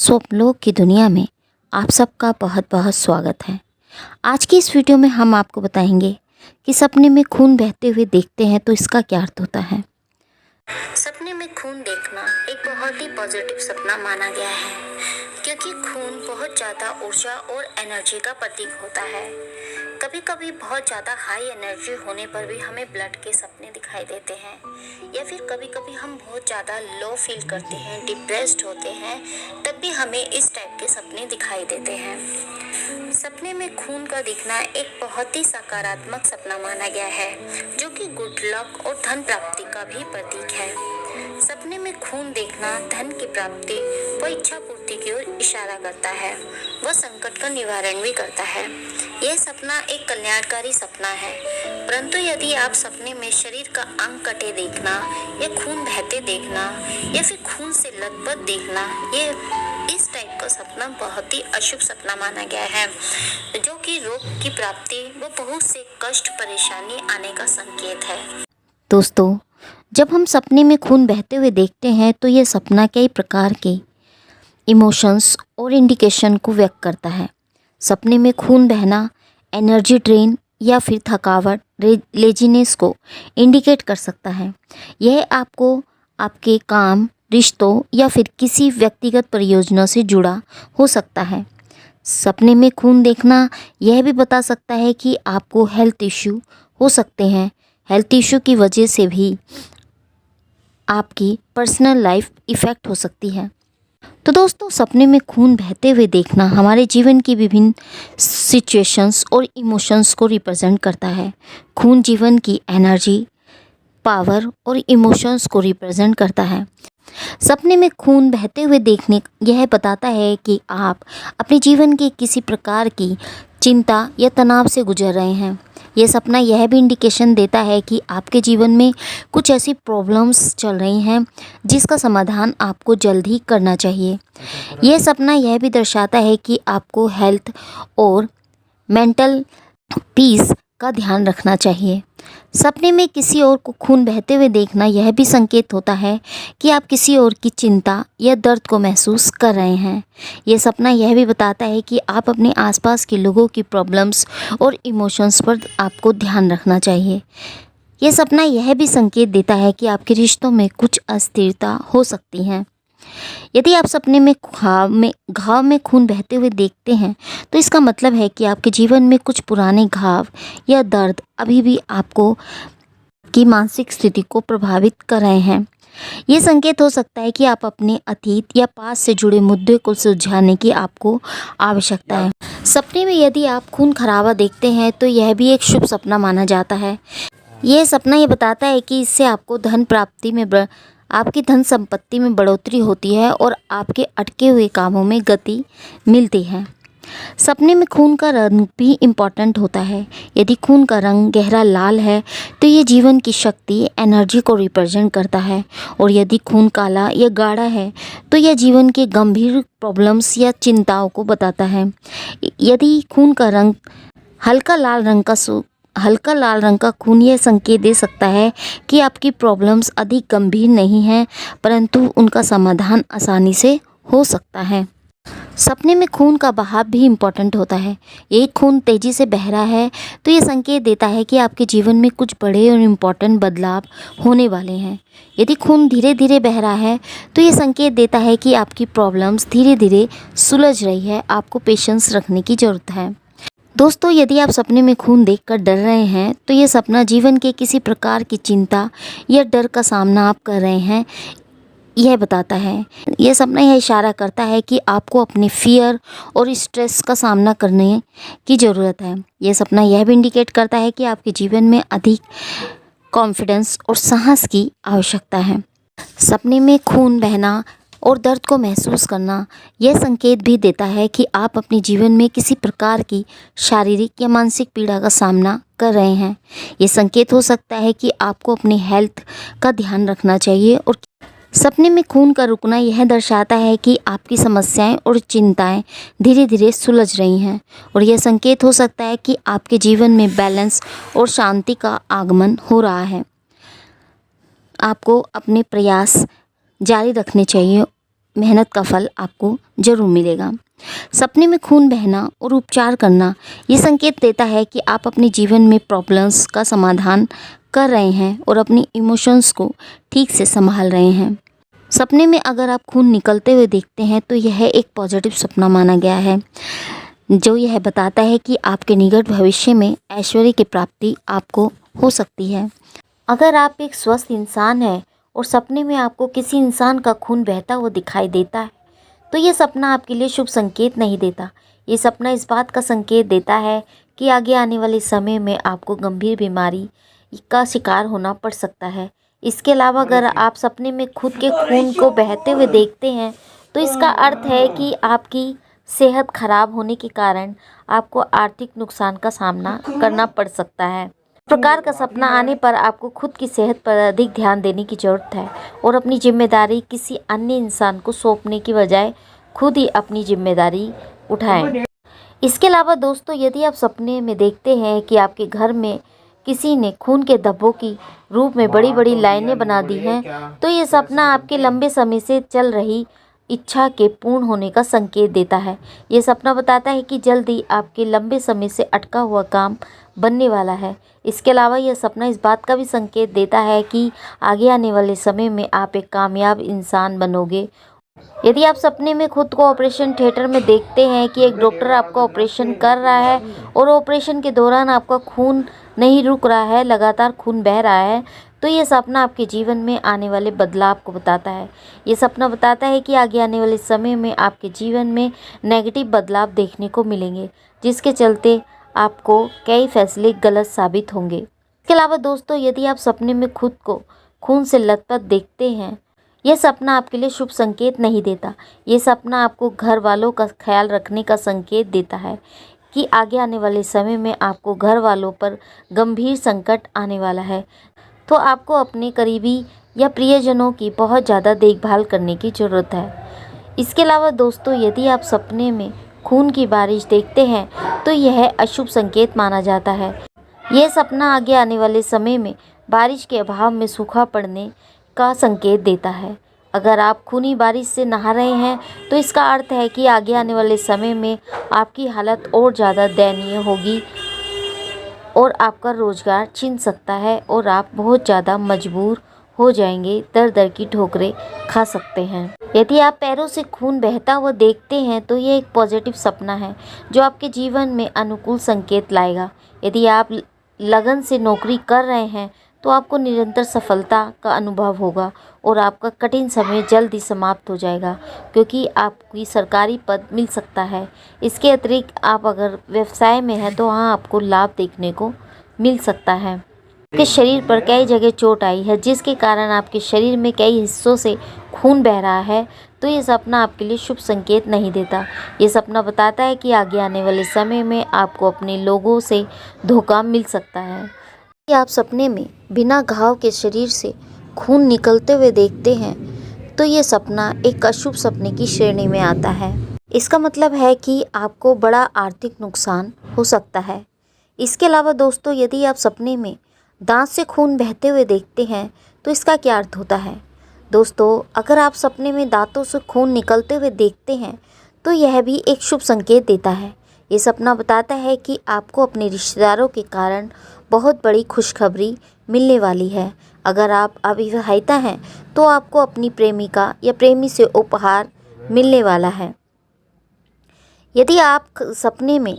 स्वप्नों की दुनिया में आप सबका बहुत बहुत स्वागत है। आज की इस वीडियो में हम आपको बताएंगे कि सपने में खून बहते हुए देखते हैं तो इसका क्या अर्थ होता है। सपने में खून देखना एक बहुत ही पॉजिटिव सपना माना गया है, क्योंकि खून बहुत ज़्यादा ऊर्जा और एनर्जी का प्रतीक होता है। कभी कभी बहुत ज़्यादा हाई एनर्जी होने पर भी हमें ब्लड के सपने दिखाई देते हैं, या फिर कभी कभी हम बहुत ज़्यादा लो फील करते हैं, डिप्रेस्ड होते हैं, तब भी हमें इस टाइप के सपने दिखाई देते हैं। सपने में खून का दिखना एक बहुत ही सकारात्मक सपना माना गया है, जो कि गुड लक और धन प्राप्ति का भी प्रतीक है। सपने में खून देखना धन की प्राप्ति व इच्छा पूर्ति की ओर इशारा करता है। वह संकट का निवारण भी करता है। यह सपना एक कल्याणकारी सपना है, परंतु यदि आप सपने में शरीर का अंग कटे देखना या खून बहते देखना या फिर खून से लथपथ देखना, ये इस टाइप का सपना बहुत ही अशुभ सपना माना गया है, जो कि रोग की प्राप्ति व बहुत से कष्ट परेशानी आने का संकेत है। दोस्तों, जब हम सपने में खून बहते हुए देखते हैं तो यह सपना कई प्रकार के इमोशंस और इंडिकेशन को व्यक्त करता है। सपने में खून बहना एनर्जी ड्रेन या फिर थकावट, लेजीनेस को इंडिकेट कर सकता है। यह आपको आपके काम, रिश्तों या फिर किसी व्यक्तिगत परियोजना से जुड़ा हो सकता है। सपने में खून देखना यह भी बता सकता है कि आपको हेल्थ इश्यू हो सकते हैं। हेल्थ इश्यू की वजह से भी आपकी पर्सनल लाइफ इफ़ेक्ट हो सकती है। तो दोस्तों, सपने में खून बहते हुए देखना हमारे जीवन की विभिन्न सिचुएशंस और इमोशंस को रिप्रेजेंट करता है। खून जीवन की एनर्जी, पावर और इमोशंस को रिप्रेजेंट करता है। सपने में खून बहते हुए देखने यह बताता है कि आप अपने जीवन के किसी प्रकार की चिंता या तनाव से गुजर रहे हैं। यह सपना यह भी इंडिकेशन देता है कि आपके जीवन में कुछ ऐसी प्रॉब्लम्स चल रही हैं जिसका समाधान आपको जल्द ही करना चाहिए। यह सपना यह भी दर्शाता है कि आपको हेल्थ और मेंटल पीस का ध्यान रखना चाहिए। सपने में किसी और को खून बहते हुए देखना यह भी संकेत होता है कि आप किसी और की चिंता या दर्द को महसूस कर रहे हैं। यह सपना यह भी बताता है कि आप अपने आसपास के लोगों की प्रॉब्लम्स और इमोशंस पर आपको ध्यान रखना चाहिए। यह सपना यह भी संकेत देता है कि आपके रिश्तों में कुछ अस्थिरता हो सकती है। यदि आप सपने में घाव में खून बहते हुए देखते हैं तो इसका मतलब है कि आपके जीवन में कुछ पुराने घाव या दर्द अभी भी आपको की मानसिक स्थिति को प्रभावित कर रहे हैं। ये संकेत हो सकता है कि आप अपने अतीत या पास से जुड़े मुद्दे को सुलझाने की आपको आवश्यकता है। सपने में यदि आप खून खराबा देखते हैं तो यह भी एक शुभ सपना माना जाता है। यह सपना ये बताता है कि इससे आपको धन प्राप्ति में आपकी धन संपत्ति में बढ़ोतरी होती है और आपके अटके हुए कामों में गति मिलती है। सपने में खून का रंग भी इम्पॉर्टेंट होता है। यदि खून का रंग गहरा लाल है तो ये जीवन की शक्ति, एनर्जी को रिप्रेजेंट करता है, और यदि खून काला या गाढ़ा है तो यह जीवन के गंभीर प्रॉब्लम्स या चिंताओं को बताता है। यदि खून का रंग हल्का लाल रंग का खून यह संकेत दे सकता है कि आपकी प्रॉब्लम्स अधिक गंभीर नहीं हैं, परंतु उनका समाधान आसानी से हो सकता है। सपने में खून का बहाव भी इम्पॉर्टेंट होता है। यदि खून तेज़ी से बह रहा है तो ये संकेत देता है कि आपके जीवन में कुछ बड़े और इम्पॉर्टेंट बदलाव होने वाले हैं। यदि खून धीरे धीरे बह रहा है तो ये संकेत देता है कि आपकी प्रॉब्लम्स धीरे धीरे सुलझ रही है। आपको पेशेंस रखने की ज़रूरत है। दोस्तों, यदि आप सपने में खून देखकर डर रहे हैं तो ये सपना जीवन के किसी प्रकार की चिंता या डर का सामना आप कर रहे हैं यह बताता है। यह सपना यह इशारा करता है कि आपको अपने फियर और स्ट्रेस का सामना करने की ज़रूरत है। यह सपना यह भी इंडिकेट करता है कि आपके जीवन में अधिक कॉन्फिडेंस और साहस की आवश्यकता है। सपने में खून बहना और दर्द को महसूस करना यह संकेत भी देता है कि आप अपने जीवन में किसी प्रकार की शारीरिक या मानसिक पीड़ा का सामना कर रहे हैं। ये संकेत हो सकता है कि आपको अपनी हेल्थ का ध्यान रखना चाहिए। और सपने में खून का रुकना यह दर्शाता है कि आपकी समस्याएं और चिंताएं धीरे धीरे सुलझ रही हैं, और यह संकेत हो सकता है कि आपके जीवन में बैलेंस और शांति का आगमन हो रहा है। आपको अपने प्रयास जारी रखने चाहिए मेहनत का फल आपको ज़रूर मिलेगा। सपने में खून बहना और उपचार करना ये संकेत देता है कि आप अपने जीवन में प्रॉब्लम्स का समाधान कर रहे हैं और अपनी इमोशंस को ठीक से संभाल रहे हैं। सपने में अगर आप खून निकलते हुए देखते हैं तो यह एक पॉजिटिव सपना माना गया है, जो यह बताता है कि आपके निकट भविष्य में ऐश्वर्य की प्राप्ति आपको हो सकती है। अगर आप एक स्वस्थ इंसान हैं और सपने में आपको किसी इंसान का खून बहता हुआ दिखाई देता है तो ये सपना आपके लिए शुभ संकेत नहीं देता। ये सपना इस बात का संकेत देता है कि आगे आने वाले समय में आपको गंभीर बीमारी का शिकार होना पड़ सकता है। इसके अलावा अगर आप सपने में खुद के खून को बहते हुए देखते हैं तो इसका अर्थ है कि आपकी सेहत खराब होने के कारण आपको आर्थिक नुकसान का सामना करना पड़ सकता है। इस प्रकार का सपना आने पर आपको खुद की सेहत पर अधिक ध्यान देने की ज़रूरत है और अपनी जिम्मेदारी किसी अन्य इंसान को सौंपने की बजाय खुद ही अपनी जिम्मेदारी उठाएं। इसके अलावा दोस्तों, यदि आप सपने में देखते हैं कि आपके घर में किसी ने खून के धब्बों की रूप में बड़ी बड़ी लाइनें बना दी हैं तो ये सपना आपके लंबे समय से चल रही इच्छा के पूर्ण होने का संकेत देता है। ये सपना बताता है कि जल्दी आपके लंबे समय से अटका हुआ काम बनने वाला है। इसके अलावा यह सपना इस बात का भी संकेत देता है कि आगे आने वाले समय में आप एक कामयाब इंसान बनोगे। यदि आप सपने में खुद को ऑपरेशन थिएटर में देखते हैं कि एक डॉक्टर आपका ऑपरेशन कर रहा है और ऑपरेशन के दौरान आपका खून नहीं रुक रहा है, लगातार खून बह रहा है, तो ये सपना आपके जीवन में आने वाले बदलाव को बताता है। ये सपना बताता है कि आगे आने वाले समय में आपके जीवन में नेगेटिव बदलाव देखने को मिलेंगे, जिसके चलते आपको कई फैसले गलत साबित होंगे। इसके अलावा दोस्तों, यदि आप सपने में खुद को खून से लथपथ देखते हैं, यह सपना आपके लिए शुभ संकेत नहीं देता। ये सपना आपको घर वालों का ख्याल रखने का संकेत देता है कि आगे आने वाले समय में आपको घर वालों पर गंभीर संकट आने वाला है, तो आपको अपने करीबी या प्रियजनों की बहुत ज़्यादा देखभाल करने की ज़रूरत है। इसके अलावा दोस्तों, यदि आप सपने में खून की बारिश देखते हैं तो यह अशुभ संकेत माना जाता है। यह सपना आगे आने वाले समय में बारिश के अभाव में सूखा पड़ने का संकेत देता है। अगर आप खूनी बारिश से नहा रहे हैं तो इसका अर्थ है कि आगे आने वाले समय में आपकी हालत और ज़्यादा दयनीय होगी और आपका रोज़गार छिन सकता है और आप बहुत ज़्यादा मजबूर हो जाएंगे, दर दर की ठोकरें खा सकते हैं। यदि आप पैरों से खून बहता हुआ देखते हैं तो ये एक पॉजिटिव सपना है जो आपके जीवन में अनुकूल संकेत लाएगा। यदि आप लगन से नौकरी कर रहे हैं तो आपको निरंतर सफलता का अनुभव होगा और आपका कठिन समय जल्द ही समाप्त हो जाएगा, क्योंकि आपकी सरकारी पद मिल सकता है। इसके अतिरिक्त आप अगर व्यवसाय में हैं तो वहाँ आपको लाभ देखने को मिल सकता है। आपके शरीर पर कई जगह चोट आई है जिसके कारण आपके शरीर में कई हिस्सों से खून बह रहा है, तो ये सपना आपके लिए शुभ संकेत नहीं देता। ये सपना बताता है कि आगे आने वाले समय में आपको अपने लोगों से धोखा मिल सकता है। यदि आप सपने में बिना घाव के शरीर से खून निकलते हुए देखते हैं तो ये सपना एक अशुभ सपने की श्रेणी में आता है। इसका मतलब है कि आपको बड़ा आर्थिक नुकसान हो सकता है। इसके अलावा दोस्तों, यदि आप सपने में दांत से खून बहते हुए देखते हैं तो इसका क्या अर्थ होता है? दोस्तों, अगर आप सपने में दांतों से खून निकलते हुए देखते हैं तो यह भी एक शुभ संकेत देता है। ये सपना बताता है कि आपको अपने रिश्तेदारों के कारण बहुत बड़ी खुशखबरी मिलने वाली है। अगर आप अविवाहिता हैं तो आपको अपनी प्रेमिका या प्रेमी से उपहार मिलने वाला है। यदि आप सपने में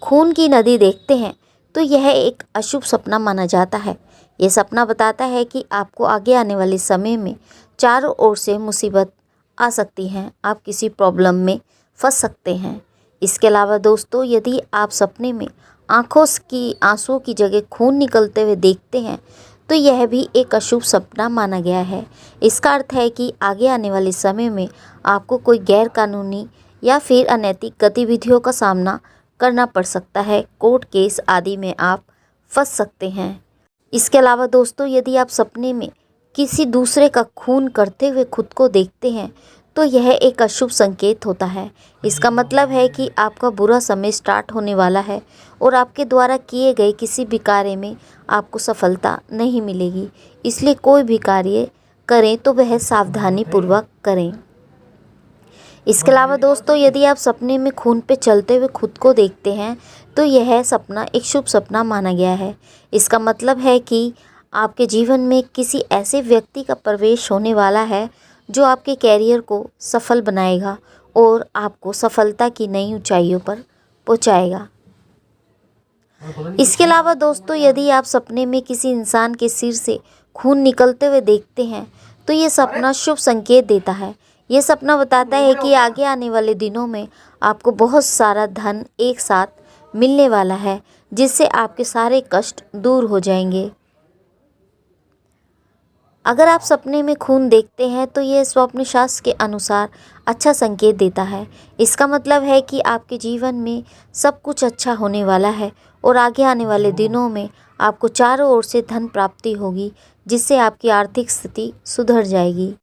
खून की नदी देखते हैं तो यह एक अशुभ सपना माना जाता है। यह सपना बताता है कि आपको आगे आने वाले समय में चारों ओर से मुसीबत आ सकती हैं, आप किसी प्रॉब्लम में फंस सकते हैं। इसके अलावा दोस्तों, यदि आप सपने में आँखों की आंसुओं की जगह खून निकलते हुए देखते हैं तो यह भी एक अशुभ सपना माना गया है। इसका अर्थ है कि आगे आने वाले समय में आपको कोई गैर कानूनी या फिर अनैतिक गतिविधियों का सामना करना पड़ सकता है, कोर्ट केस आदि में आप फंस सकते हैं। इसके अलावा दोस्तों, यदि आप सपने में किसी दूसरे का खून करते हुए खुद को देखते हैं तो यह एक अशुभ संकेत होता है। इसका मतलब है कि आपका बुरा समय स्टार्ट होने वाला है और आपके द्वारा किए गए किसी भी कार्य में आपको सफलता नहीं मिलेगी। इसलिए कोई भी कार्य करें तो वह सावधानी पूर्वक करें। इसके अलावा दोस्तों, यदि आप सपने में खून पे चलते हुए खुद को देखते हैं तो यह सपना एक शुभ सपना माना गया है। इसका मतलब है कि आपके जीवन में किसी ऐसे व्यक्ति का प्रवेश होने वाला है जो आपके कैरियर को सफल बनाएगा और आपको सफलता की नई ऊंचाइयों पर पहुंचाएगा। इसके अलावा दोस्तों, यदि आप सपने में किसी इंसान के सिर से खून निकलते हुए देखते हैं तो ये सपना शुभ संकेत देता है। ये सपना बताता है कि आगे आने वाले दिनों में आपको बहुत सारा धन एक साथ मिलने वाला है, जिससे आपके सारे कष्ट दूर हो जाएंगे। अगर आप सपने में खून देखते हैं तो यह स्वप्न शास्त्र के अनुसार अच्छा संकेत देता है। इसका मतलब है कि आपके जीवन में सब कुछ अच्छा होने वाला है और आगे आने वाले दिनों में आपको चारों ओर से धन प्राप्ति होगी, जिससे आपकी आर्थिक स्थिति सुधर जाएगी।